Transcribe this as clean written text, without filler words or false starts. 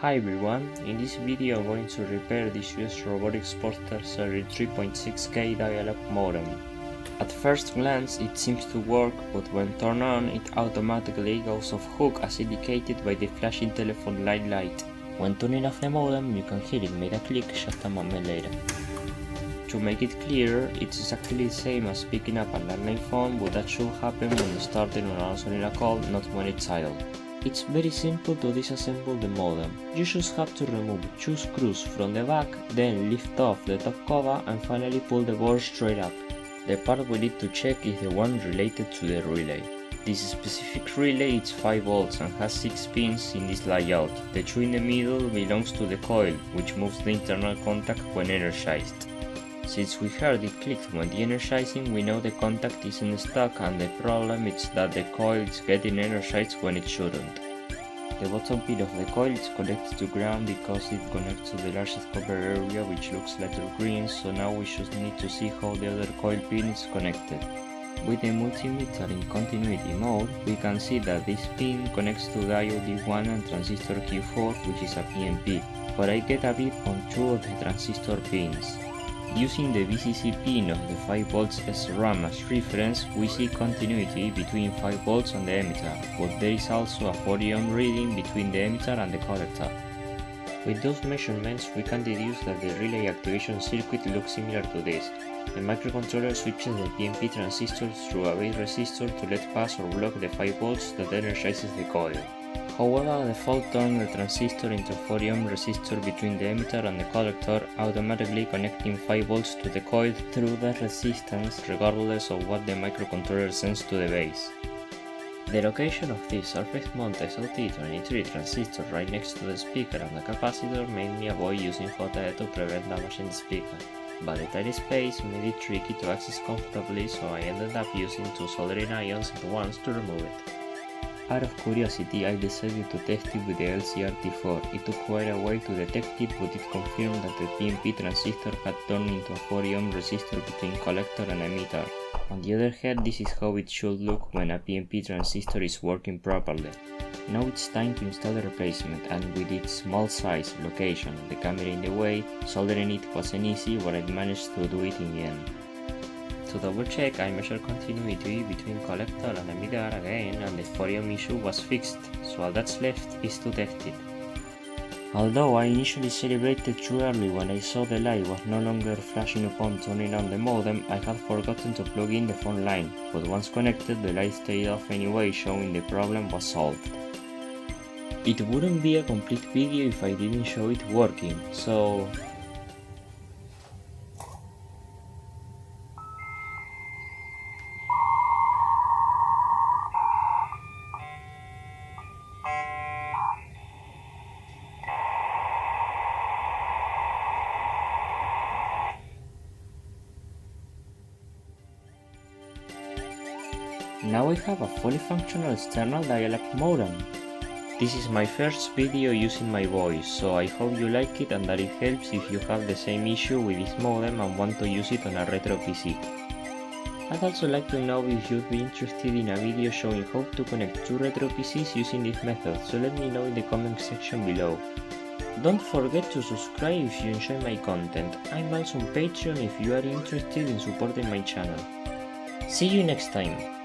Hi everyone, in this video I'm going to repair this USRobotics Sportster Series 3.6K dial-up modem. At first glance it seems to work, but when turned on it automatically goes off hook as indicated by the flashing telephone light. When turning off the modem you can hear it made a click just a moment later. To make it clearer, it's exactly the same as picking up a landline phone, but that should happen when starting or answering a call, not when it's idle. It's very simple to disassemble the modem. You just have to remove 2 screws from the back, then lift off the top cover and finally pull the board straight up. The part we need to check is the one related to the relay. This specific relay is 5 volts and has 6 pins in this layout. The 2 in the middle belongs to the coil, which moves the internal contact when energized. Since we heard it clicked when de-energizing, we know the contact isn't stuck, and the problem is that the coil is getting energized when it shouldn't. The bottom pin of the coil is connected to ground because it connects to the largest copper area, which looks lighter green, so now we just need to see how the other coil pin is connected. With the multimeter in continuity mode, we can see that this pin connects to diode D1 and transistor Q4, which is a PNP, but I get a beep on 2 of the transistor pins. Using the VCC pin of the 5V SRAM as reference, we see continuity between 5V and the emitter, but there is also a 40 ohm reading between the emitter and the collector. With those measurements, we can deduce that the relay activation circuit looks similar to this. The microcontroller switches the PNP transistor through a base resistor to let pass or block the 5V that energizes the coil. However, the fault turns the transistor into a 40 ohm resistor between the emitter and the collector, automatically connecting 5V to the coil through that resistance regardless of what the microcontroller sends to the base. The location of this surface-mounted SOT23 transistor right next to the speaker and the capacitor made me avoid using JE to prevent damaging the speaker, but the tiny space made it tricky to access comfortably, so I ended up using 2 soldering irons at once to remove it. Out of curiosity, I decided to test it with the LCRT4. It took quite a while to detect it, but it confirmed that the PNP transistor had turned into a 40 ohm resistor between collector and emitter. On the other hand, this is how it should look when a PNP transistor is working properly. Now it's time to install the replacement, and with its small size, location and the camera in the way, soldering it wasn't easy, but I managed to do it in the end. To double check, I measured continuity between collector and emitter again, and the 40 ohm issue was fixed, so all that's left is to test it. Although I initially celebrated too early when I saw the light was no longer flashing upon turning on the modem, I had forgotten to plug in the phone line, but once connected the light stayed off anyway, showing the problem was solved. It wouldn't be a complete video if I didn't show it working, so... Now I have a fully functional external dial-up modem. This is my first video using my voice, so I hope you like it and that it helps if you have the same issue with this modem and want to use it on a retro PC. I'd also like to know if you'd be interested in a video showing how to connect 2 retro PCs using this method, so let me know in the comment section below. Don't forget to subscribe if you enjoy my content. I'm also on Patreon if you are interested in supporting my channel. See you next time!